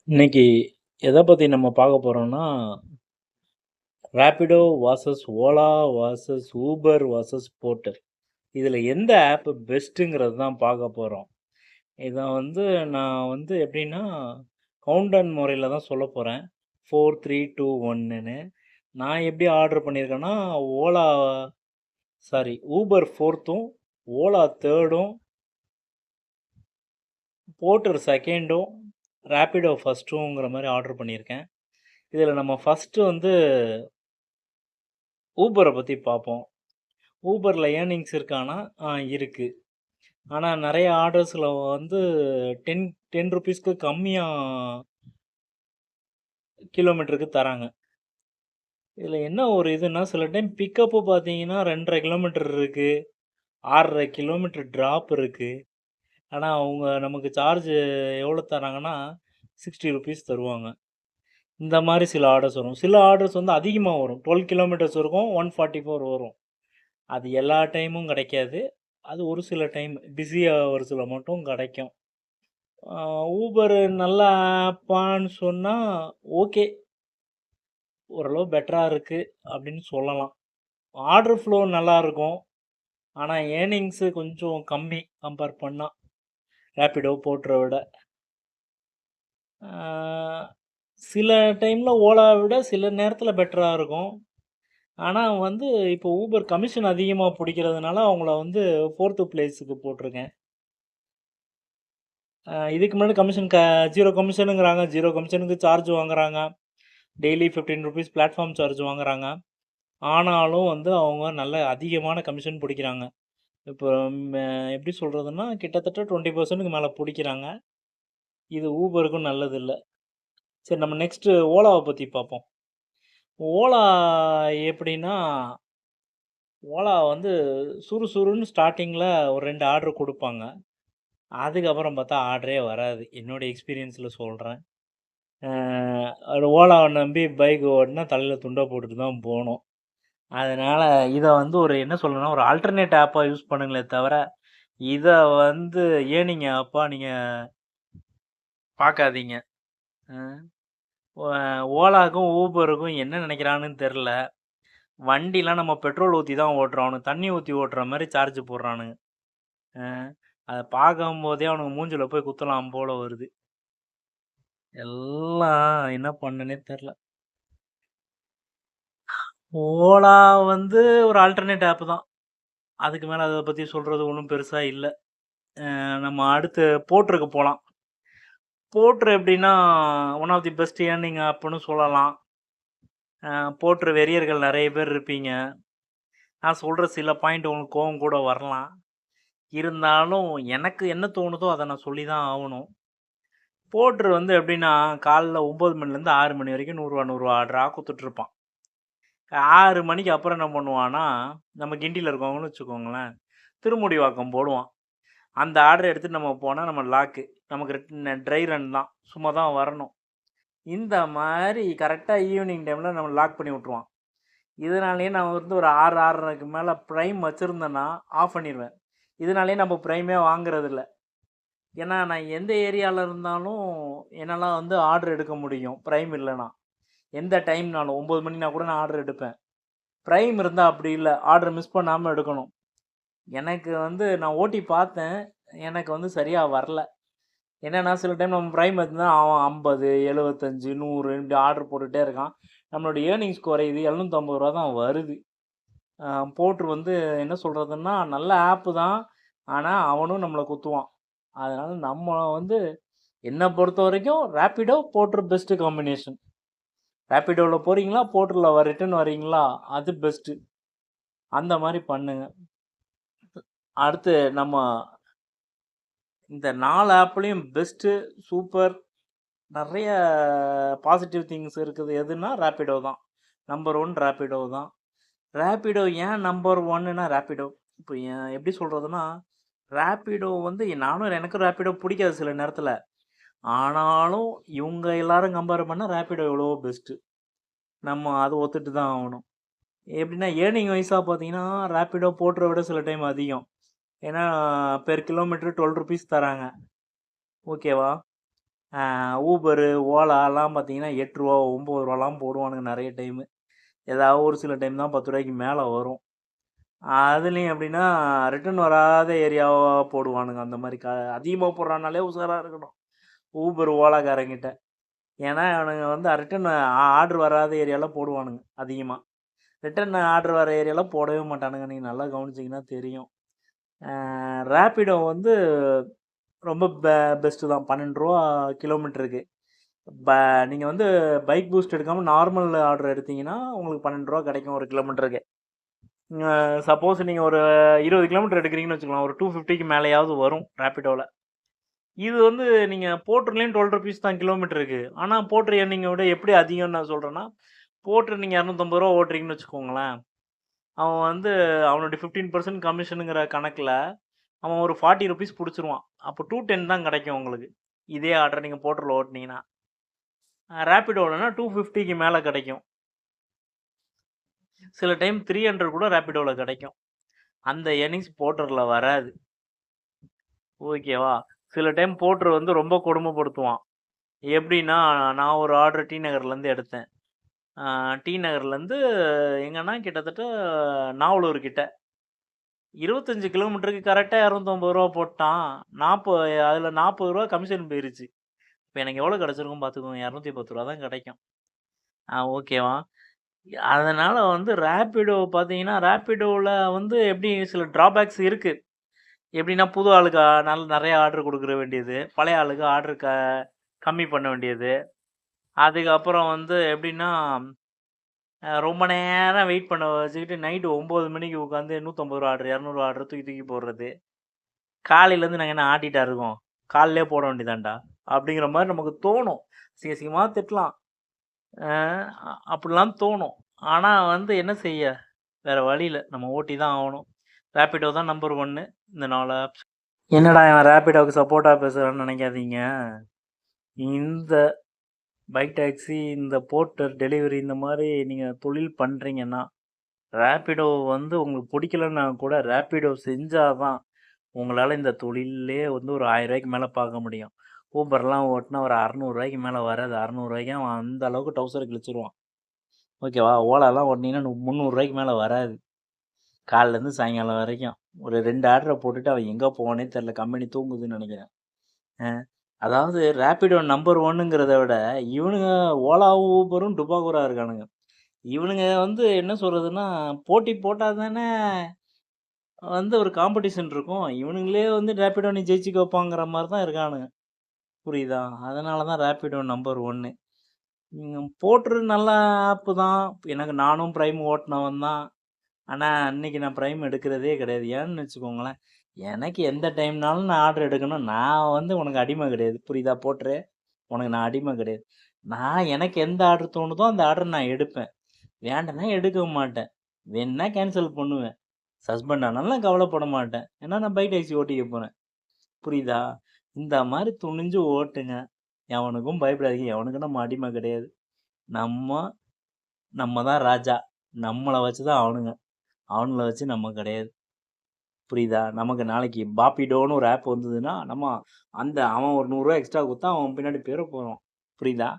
இன்னைக்கு எதை பற்றி நம்ம பார்க்க போகிறோம்னா Rapido versus Ola versus Uber versus Porter இதில் எந்த ஆப் பெஸ்ட்டுங்கிறது தான் பார்க்க போகிறோம். இதை நான் எப்படின்னா கவுண்டவுன் முறையில் தான் சொல்ல போகிறேன். 4 3 2 1ன்னு நான் எப்படி ஆர்டர் பண்ணியிருக்கேன்னா ஓலா ஊபர் 4த்தும் ஓலா 3டும் போர்ட்டர் 2ண்டும் ரேப்பிடோ 1ங்கிற மாதிரி ஆர்டர் பண்ணியிருக்கேன். இதில் நம்ம ஃபஸ்ட்டு ஊபரை பற்றி பார்ப்போம். ஊபரில் ஏர்னிங்ஸ் இருக்கான்னா இருக்கு. ஆனால் நிறைய ஆர்டர்ஸில் வந்து 10 10 ருபீஸ்க்கு கம்மியாக கிலோமீட்டருக்கு தராங்க. இதில் என்ன ஒரு இதுன்னா சில டைம் பிக்கப்பு பார்த்தீங்கன்னா 2.5 கிலோமீட்டர் இருக்குது, 6.5 கிலோமீட்டர் ட்ராப் இருக்குது. ஆனால் அவங்க நமக்கு சார்ஜ் எவ்வளோ தராங்கன்னா 60 ருபீஸ் தருவாங்க. இந்த மாதிரி சில ஆர்டர்ஸ் வரும். சில ஆர்டர்ஸ் வந்து அதிகமாக வரும். 12 கிலோமீட்டர்ஸ் இருக்கும், 144 வரும். அது எல்லா டைமும் கிடைக்காது. அது ஒரு சில டைம் பிஸி ஹவர்ஸில் மட்டும் கிடைக்கும். ஊபர் நல்ல ஆப்பான்னு சொன்னால் ஓகே, ஓரளவு பெட்டராக இருக்குது அப்படின்னு சொல்லலாம். ஆர்டர் ஃப்ளோ நல்லாயிருக்கும். ஆனால் ஏர்னிங்ஸு கொஞ்சம் கம்மி கம்பேர் பண்ணால் ரேப்பிடோ போர்ட்டரை விட. சில டைமில் ஓலாவை விட சில நேரத்தில் பெட்டராக இருக்கும். ஆனால் இப்போ ஊபர் கமிஷன் அதிகமாக பிடிக்கிறதுனால அவங்கள 4th பிளேஸுக்கு போட்டிருக்கேன். இதுக்கு முன்னாடி கமிஷன் 0 கமிஷனுங்கிறாங்க. 0 கமிஷனுக்கு சார்ஜ் வாங்குறாங்க. டெய்லி 15 ருபீஸ் பிளாட்ஃபார்ம் சார்ஜ் வாங்குறாங்க. ஆனாலும் அவங்க நல்ல அதிகமான கமிஷன் பிடிக்கிறாங்க. இப்போ எப்படி சொல்கிறதுன்னா கிட்டத்தட்ட 20% மேலே பிடிக்கிறாங்க. இது ஊபருக்கும் நல்லதில்லை. சரி, நம்ம நெக்ஸ்ட்டு ஓலாவை பற்றி பார்ப்போம். ஓலா எப்படின்னா ஓலா சுறுசுறுன்னு ஸ்டார்டிங்கில் ஒரு 2 ஆர்டர் கொடுப்பாங்க. அதுக்கப்புறம் பார்த்தா ஆர்டரே வராது. என்னோடய எக்ஸ்பீரியன்ஸில் சொல்கிறேன். அது ஓலாவை நம்பி பைக் ஓட்டினா தலையில் துண்டை போட்டுட்டு தான் போகணும். அதனால் இதை ஒரு என்ன சொல்லணும்னா ஒரு ஆல்டர்னேட் ஆப்பாக யூஸ் பண்ணுங்களே தவிர இதை ஏர்னிங் ஆப்பாக நீங்கள் பார்க்காதீங்க. ஓலாவுக்கும் ஊபருக்கும் என்ன நினைக்கிறான்னு தெரில. வண்டிலாம் நம்ம பெட்ரோல் ஊற்றி தான் ஓட்டுறோம், அவனுக்கு தண்ணி ஊற்றி ஓட்டுற மாதிரி சார்ஜ் போடுறானுங்க. அதை பார்க்கும்போதே அவனுக்கு மூஞ்சில் போய் குத்தலாம் போல் வருது. எல்லாம் என்ன பண்ணுன்னே தெரில. ஓலா ஒரு ஆல்டர்னேட் ஆப் தான். அதுக்கு மேலே அதை பற்றி சொல்கிறது ஒன்றும் பெருசாக இல்லை. நம்ம அடுத்து போர்ட்டருக்கு போகலாம். போர்ட்டர் எப்படின்னா one of the best earning ஆப்னு சொல்லலாம். போர்ட்டர் வெறியர்கள் நிறைய பேர் இருப்பீங்க. நான் சொல்கிற சில பாயிண்ட் உங்களுக்கு கோவம் கூட வரலாம். இருந்தாலும் எனக்கு என்ன தோணுதோ அதை நான் சொல்லி தான் ஆகணும். போர்ட்டர் எப்படின்னா காலைல 9 மணிலேருந்து 6 மணி வரைக்கும் 100 ஆர்டராக கொடுத்துட்ருப்பான். 6 மணிக்கு அப்புறம் என்ன பண்ணுவான்னா, நம்ம கிண்டியில் இருக்கவங்கன்னு வச்சுக்கோங்களேன், திருமுடிவாக்கம் போடுவான். அந்த ஆர்டர் எடுத்துகிட்டு நம்ம போனால் நம்ம லாக்கு. நமக்கு ட்ரை ரன் தான், சும்மா தான் வரணும். இந்த மாதிரி கரெக்டாக ஈவினிங் டைமில் நம்ம லாக் பண்ணி விட்ருவான். இதனாலேயே நான் ஒரு 6 6:30க்கு மேலே ப்ரைம் வச்சுருந்தேன்னா ஆஃப் பண்ணிடுவேன். இதனாலேயே நம்ம ப்ரைமே வாங்குறதில்ல. ஏன்னா நான் எந்த ஏரியாவில் இருந்தாலும் என்னால் ஆர்டர் எடுக்க முடியும் ப்ரைம் இல்லைனா. எந்த டைம்னாலும் 9 மணினா கூட நான் ஆர்டர் எடுப்பேன். ப்ரைம் இருந்தால் அப்படி இல்லை, ஆர்டர் மிஸ் பண்ணாமல் எடுக்கணும். எனக்கு நான் ஓட்டி பார்த்தேன், எனக்கு சரியாக வரல. என்னென்னா சில டைம் நம்ம ப்ரைம் வச்சுருந்தா அவன் 50 75 100 இப்படி ஆர்டர் போட்டுகிட்டே இருக்கான். நம்மளோட ஏர்னிங்ஸ் குறையுது, 750 ரூபா தான் வருது. போர்ட்ரு என்ன சொல்கிறதுன்னா நல்ல ஆப்பு தான், ஆனால் அவனும் நம்மளை குத்துவான். அதனால் நம்ம என்னை பொறுத்த வரைக்கும் ரேப்பிடோ போர்ட்ரு பெஸ்ட்டு காம்பினேஷன். ரேப்பிடோவில் போகிறீங்களா, போர்ட்டரில் ரிட்டர்ன் வரீங்களா, அது பெஸ்ட்டு. அந்த மாதிரி பண்ணுங்க. அடுத்து நம்ம இந்த 4 ஆப்லேயும் பெஸ்ட்டு சூப்பர் நிறைய பாசிட்டிவ் திங்ஸ் இருக்குது. எதுனா ரேப்பிடோ தான் நம்பர் 1. ரேப்பிடோ தான். ரேப்பிடோ ஏன் நம்பர் 1ன்னா ரேப்பிடோ இப்போ எப்படி சொல்கிறதுனா ரேப்பிடோ எனக்கும் ரேப்பிடோ பிடிக்காது சில நேரத்தில். ஆனாலும் இவங்க எல்லாரும் கம்பேர் பண்ணால் ரேப்பிடோ எவ்வளோ பெஸ்ட்டு. நம்ம அதை ஒத்துட்டு தான் ஆகணும். எப்படின்னா ஏர்னிங் வைஸாக பார்த்தீங்கன்னா ரேப்பிடோ போர்ட்டரை விட சில டைம் அதிகம். ஏன்னா பெர் கிலோமீட்டர் 12 ருபீஸ் தராங்க. ஓகேவா? ஊபரு, ஓலாலாம் பார்த்தீங்கன்னா ரூ. 8 ரூ. 9லாம் போடுவானுங்க நெறைய டைமு. ஏதாவது ஒரு சில டைம் தான் ரூ. 10க்கு மேல வரும். அதுலயும் எப்படின்னா, ரிட்டர்ன் வராத ஏரியாவா போடுவானுங்க. அந்த மாரி அதிகமா போடுறான்னாலே உஷாரா இருக்கணும். ஊபர், ஓலாக்காரங்கிட்ட. ஏன்னா, அவனுங்க வந்து ரிட்டர்ன் ஆர்டர் வராத ஏரியால போடுவானுங்க அதிகமா. ரிட்டர்ன் ஆர்டர் வர ஏரியால போடவே மாட்டானுங்க. நீங்க நல்லா கவனிச்சீங்கன்னா தெரியும். ரேப்பிடோ வந்து ரொம்ப பெஸ்ட்டு தான். ரூ. 12 கிலோமீட்டருக்கு. ப நீங்க வந்து பைக் பூஸ்ட் எடுக்காம நார்மல் ஆர்டர் எடுத்தீங்கன்னா, உங்களுக்கு ரூ. 12 கிடைக்கும் 1 கிலோமீட்டருக்கு. சப்போஸ் நீங்க ஒரு 20 கிலோமீட்டர் எடுக்கிறீங்கன்னு வச்சுக்கலாம். ஒரு 250க்கு மேலயாவது வரும் ரேப்பிடோல. இது வந்து நீங்க போர்ட்டர்லயும் ₹12 தான் கிலோமீட்டருக்கு. ஆனா போர்ட்டர் எர்னிங்க விட எப்படி அதிகம்னு நான் சொல்றேன்னா, போர்ட்டர் நீங்க ரூ. 250 ஓட்டுறீங்கன்னு வச்சுக்கோங்களேன். அவன் வந்து அவனுடைய 15% கமிஷனுங்கிற கணக்குல, அவன் ஒரு ₹40 புடிச்சிருவான். அப்போ 210 தான் கிடைக்கும் உங்களுக்கு. இதே ஆர்டர் நீங்க போர்ட்டர்ல ஓட்டுனீங்கன்னா. ரேப்பிடோலனா 250க்கு மேல கிடைக்கும். சில டைம் 300 கூட ரேப்பிடோல கிடைக்கும். அந்த எர்னிங்ஸ் போர்ட்டர்ல வராது. ஓகேவா? சில டைம் போர்ட்டர் வந்து ரொம்ப கொடுமைப்படுத்துவான். எப்படின்னா, நான் ஒரு ஆர்டர் டி நகர்லேருந்து எடுத்தேன். டி நகர்லேருந்து எங்கன்னா கிட்டத்தட்ட நாவலூர் கிட்ட. 25 கிலோமீட்டருக்கு கரெக்ட்டா ரூ. 250 போட்டான். அதில ரூ. 40 கமிஷன் போயிருச்சு. இப்ப எனக்கு எவ்வளோ கிடைச்சிருக்கும் பார்த்துக்கோங்க. ரூ. 210 தான் கிடைக்கும். ஓகேவா? அதனால வந்து ரேப்பிடோ பார்த்தீங்கன்னா, ரேப்பிடோல வந்து எப்படி சில ட்ராபேக்ஸ் இருக்கு. எப்படின்னா, புது ஆளுக்கு நெறைய ஆர்டர் குடுக்குற வேண்டியது. பழைய ஆளுக்கு ஆர்டர் கம்மி பண்ண வேண்டியது. அதுக்கப்புறம் வந்து எப்படின்னா, ரொம்ப நேரம் வெயிட் பண்ண வச்சுக்கிட்டு நைட்டு 9 மணிக்கு உட்காந்து ரூ. 150 ஆர்டர், ரூ. 200 ஆர்டர் தூக்கி தூக்கி போடுறது. காலையிலேருந்து நாங்க என்ன ஆட்டிட்டா இருக்கோம்? காலையிலேயே போட வேண்டியதான்டா. அப்படிங்கிற மாரி நமக்கு தோணும். அசிங்கமா திட்டலாம். அ அப்படிலாம் தோணும். ஆனா வந்து என்ன செய்ய? வேற வழி இல்ல. நம்ம ஓட்டி தான் ஆவணும். ரேப்பிடோ தான் நம்பர் 1 இந்த 4 ஆப்ஸ். என்னடா இவன் ரேப்பிடோவுக்கு சப்போர்ட்டா பேசுறான்னு நெனைக்காதீங்க. இந்த பைக் டாக்ஸி, இந்த போர்ட்டர், டெலிவரி இந்த மாரி நீங்க தொழில் பண்றீங்கன்னா, ரேப்பிடோ வந்து உங்களுக்கு புடிக்கலன்னா கூட ரேப்பிடோ செஞ்சா தான் உங்களால இந்த தொழில்லே வந்து ஒரு ரூ. 1000க்கு மேல பார்க்க முடியும். ஊபர்லாம் ஓட்டுனா ஒரு ரூ. 600க்கு மேல வராது. ரூ. 600க்கு அவன் அந்த அளவுக்கு டவுசர கிழிச்சிருவான். ஓகேவா? ஓலாலாம் ஓட்டுனீங்கன்னா ரூ. 300க்கு மேல வராது. காலைலேருந்து சாயங்காலம் வரைக்கும். ஒரு 2 ஆர்டர போட்டுட்டு அவன் எங்க போவான்னே தெரியல. கம்பெனி தூங்குதுன்னு நெனைக்கிறேன். அ அதாவது ரேப்பிடோ நம்பர் 1ங்கிறத விட, இவனுங்க ஓலாவும், ஊபரும் டுபாக்கூரா இருக்கானுங்க. இவனுங்க வந்து என்ன சொல்றதுன்னா, போட்டி போட்டா தானே வந்து ஒரு காம்படிஷன் இருக்கும். இவனுங்களே வந்து ரேப்பிடோ நீ ஜெயிச்சுக்க வைப்பாங்கிற மாரி தான் இருக்கானுங்க. புரியுதா? அதனால தான் ரேப்பிடோ நம்பர் 1. போர்ட்ரு நல்ல ஆப்பு தான். எனக்கு நானும் பிரைம் ஓட்டுனவன் தான். ஆனா, இன்னைக்கு நான் பிரைம் எடுக்கிறதே கிடையாது. ஏன்னு வச்சுக்கோங்களேன், எனக்கு எந்த டைம்னாலும் நான் ஆர்டர் எடுக்கணும். நான் வந்து உனக்கு அடிமை கிடையாது. புரியுதா போர்ட்ரு? உனக்கு நான் அடிமை கிடையாது. எனக்கு எந்த ஆர்டர் தோணுதோ அந்த ஆர்டர் நான் எடுப்பேன். வேண்டான்னா எடுக்க மாட்டேன். வேணும்னா கேன்சல் பண்ணுவேன். சஸ்பெண்ட் ஆனாலும் நான் கவலைப்பட மாட்டேன். ஏன்னா நான் பைக் டாக்ஸி ஓட்டிக்க போறேன். புரியுதா? இந்த மாரி துணிஞ்சு ஓட்டுங்க. எவனுக்கும் பயப்படாதீங்க. எவனுக்கும் நம்ம அடிமை கிடையாது. நம்ம நம்ம தான் ராஜா. நம்மள வச்சு தான் அவனுங்க. அவனுங்கள வச்சு நம்ம கிடையாது. புரியுதா? நமக்கு நாளைக்கு பாப்பிடோன்னு ஒரு ஆப் வந்ததுன்னா, அவன் ஒரு ரூ. 100 எக்ஸ்ட்ரா குடுத்தா அவன் பின்னாடி பேர போறோம். புரியுதா?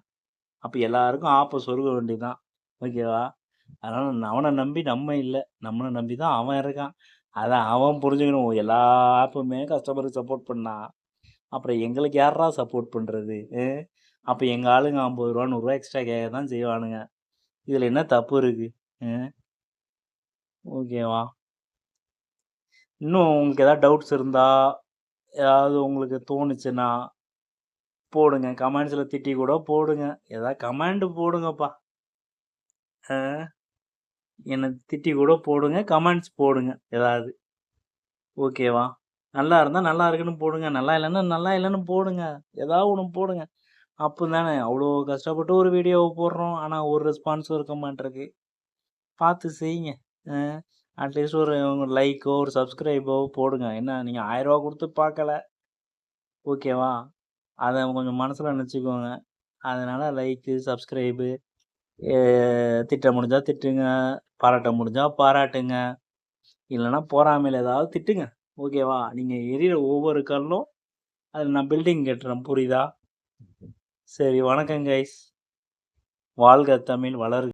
அப்ப எல்லாருக்கும் ஆப்ப சொருக வேண்டியது தான். ஓகேவா? அதனால அவன நம்பி நம்ம இல்ல. நம்மள நம்பி தான் அவன் இருக்கான். அத அவன் புரிஞ்சுக்கணும். எல்லா ஆப்புமே கஸ்டமருக்கு சப்போர்ட் பண்ணா, அப்புறம் எங்களுக்கு யார்றா சப்போர்ட் பண்றது? அப்ப எங்க ஆளுங்க ரூ. 50 ரூ. 100 எக்ஸ்ட்ரா கேட்க தான் செய்வானுங்க. இதுல என்ன தப்பு இருக்கு? அ ஓகேவா? இன்னும் உங்களுக்கு ஏதாவது டவுட்ஸ் இருந்தா, ஏதாவது உங்களுக்கு தோணுச்சுன்னா போடுங்க. கமெண்ட்ஸ்ல திட்டி கூட போடுங்க. ஏதாவது கமெண்ட் போடுங்கப்பா. அ என்ன திட்டி கூட போடுங்க. கமெண்ட்ஸ் போடுங்க ஏதாவது. ஓகேவா? நல்லா இருந்தா நல்லா இருக்குன்னு போடுங்க. நல்லா இல்லன்னா, நல்லா இல்லன்னு போடுங்க. ஏதாவது ஒண்ணு போடுங்க. அப்பதானே அவ்ளோ கஷ்டப்பட்டு ஒரு வீடியோவ போடுறோம். ஆனா ஒரு ரெஸ்பான்ஸும் இருக்க மாட்ருக்கு. பார்த்து செய்யுங்க. அ அட்லீஸ்ட் ஒரு லைக்கோ, ஒரு சப்ஸ்கிரைபோ போடுங்க. என்ன நீங்க ரூ. 1000 குடுத்து பார்க்கல. ஓகேவா? அத கொஞ்சம் மனசுல நெனச்சுக்கோங்க. அதனால லைக்கு, சப்ஸ்கிரைபு எ திட்ட முடிஞ்சா திட்டுங்க. பாராட்ட முடிஞ்சா பாராட்டுங்க. இல்லன்னா பொறாமையில ஏதாவது திட்டுங்க. ஓகேவா? நீங்க எரியிற ஒவ்வொரு கல்லும், அதுல நான் பில்டிங் கட்டுறேன். புரியுதா? சரி வணக்கம் கைஸ். வாழ்க தமிழ்! வளர்க!